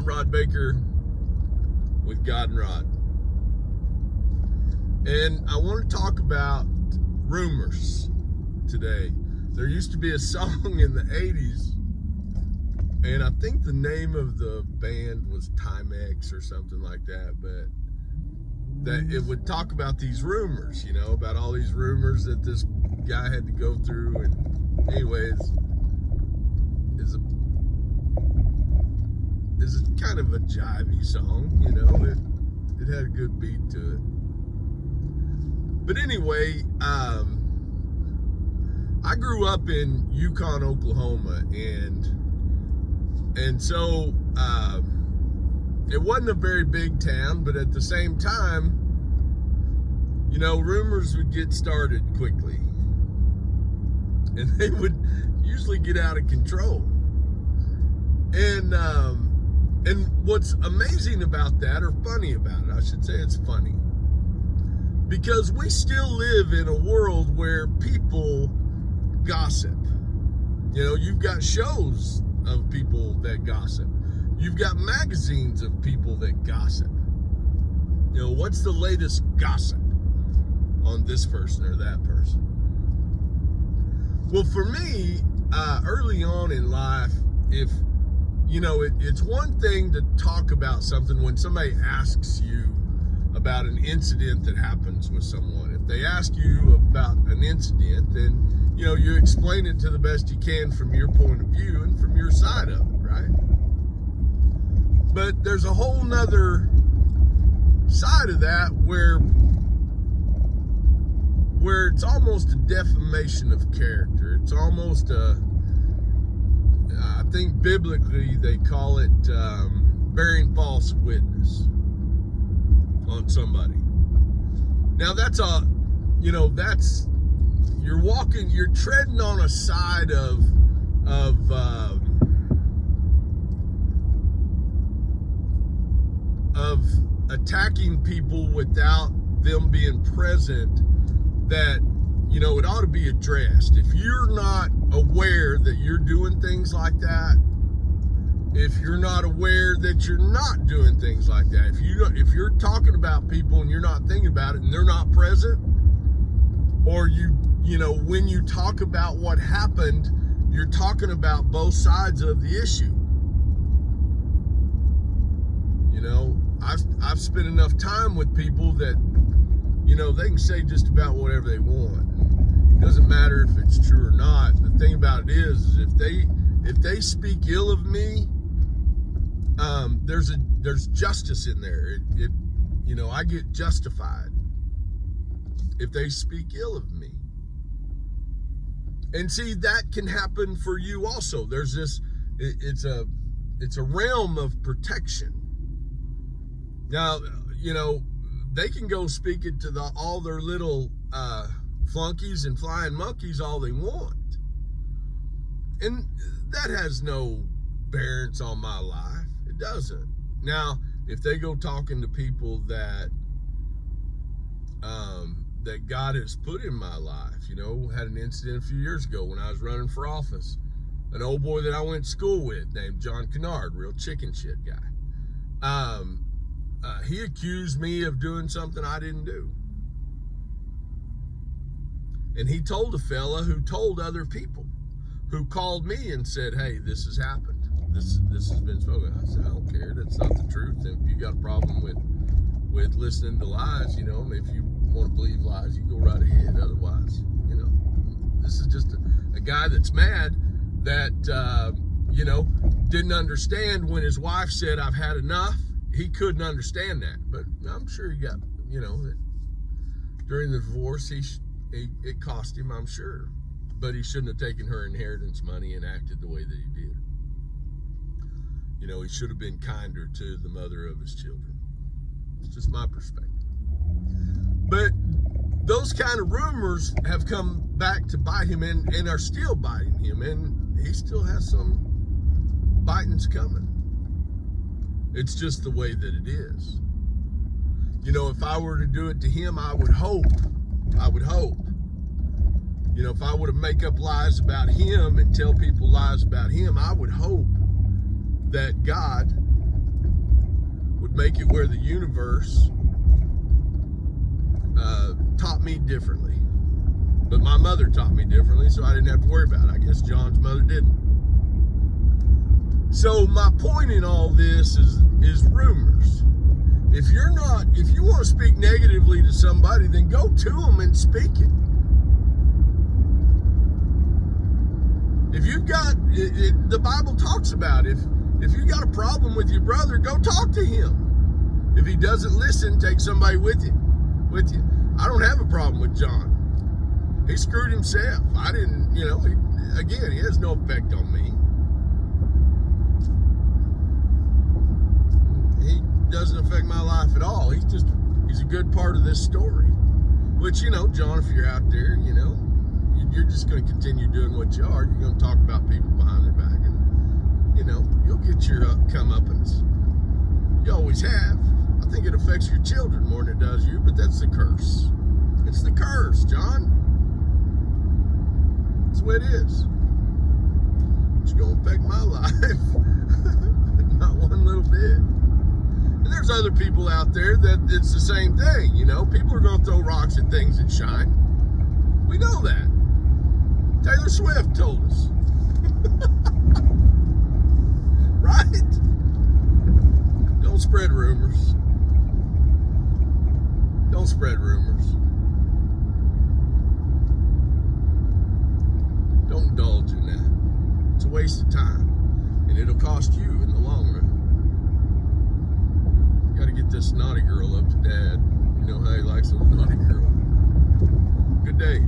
I'm Rod Baker with God and Rod. And I want to talk about rumors today. There used to be a song in the 80s, and I think the name of the band was Timex or something like that, but that it would talk about these rumors, you know, about all these rumors that this guy had to go through. And anyways, is a kind of a jivey song, you know. It had a good beat to it. But anyway, I grew up in Yukon, Oklahoma, and so it wasn't a very big town, but at the same time, you know, rumors would get started quickly, and they would usually get out of control. And what's amazing about that, or funny about it, I should say it's funny, because we still live in a world where people gossip. You know, you've got shows of people that gossip. You've got magazines of people that gossip. You know, what's the latest gossip on this person or that person? Well, for me, early on in life, if you know, it's one thing to talk about something when somebody asks you about an incident that happens with someone. If they ask you about an incident, then, you know, you explain it to the best you can from your point of view and from your side of it, right? But there's a whole nother side of that where it's almost a defamation of character. It's almost I think biblically they call it bearing false witness on somebody. Now that's you're treading on a side of attacking people without them being present, that, you know, it ought to be addressed. If you're not aware that you're doing things like that, if you're not aware that you're not doing things like that, if you're talking about people and you're not thinking about it and they're not present, or you know, when you talk about what happened, you're talking about both sides of the issue. You know, I've spent enough time with people that, you know, they can say just about whatever they want. It doesn't matter if it's true or not. The thing about it is if they speak ill of me, there's justice in there. You know, I get justified if they speak ill of me. And see, that can happen for you also. There's this, it's a realm of protection. Now, you know, they can go speak it to all their little flunkies and flying monkeys all they want, and that has no bearance on my life. It doesn't. Now, if they go talking to people that that God has put in my life, you know, had an incident a few years ago when I was running for office. An old boy that I went to school with named John Kennard, real chicken shit guy. He accused me of doing something I didn't do. And he told a fella who told other people, who called me and said, hey, this has happened. This has been spoken. I said, I don't care. That's not the truth. And if you got a problem with listening to lies, you know, if you want to believe lies, you go right ahead. Otherwise, you know, this is just a guy that's mad that, you know, didn't understand when his wife said, I've had enough. He couldn't understand that, but I'm sure he got, you know, that during the divorce, it cost him, I'm sure, but he shouldn't have taken her inheritance money and acted the way that he did. You know, he should have been kinder to the mother of his children. It's just my perspective. But those kind of rumors have come back to bite him and are still biting him, and he still has some bitings coming. It's just the way that it is. You know, if I were to do it to him, I would hope, you know, if I were to make up lies about him and tell people lies about him, I would hope that God make it where the universe taught me differently. But my mother taught me differently, so I didn't have to worry about it. I guess John's mother didn't. So my point in all this is rumors. If you want to speak negatively to somebody, then go to them and speak it. If you've got, the Bible talks about if you got a problem with your brother, go talk to him. If he doesn't listen, take somebody with you. I don't have a problem with John. He screwed himself. I didn't, he has no effect on me. He doesn't affect my life at all. He's a good part of this story. Which, John, if you're out there, you're just going to continue doing what you are. You're going to talk about people behind their back, and you'll get your comeuppance. You always have. I think it affects your children more than it does you, but that's the curse. It's the curse, John. That's the way it is. It's going to affect my life. Not one little bit. And there's other people out there that it's the same thing. People are going to throw rocks at things that shine. We know that. Taylor Swift told us. Right? Don't spread rumors. Don't spread rumors. Don't indulge in that. It's a waste of time. And it'll cost you in the long run. Got to get this naughty girl up to dad. You know how he likes those naughty girls. Good day.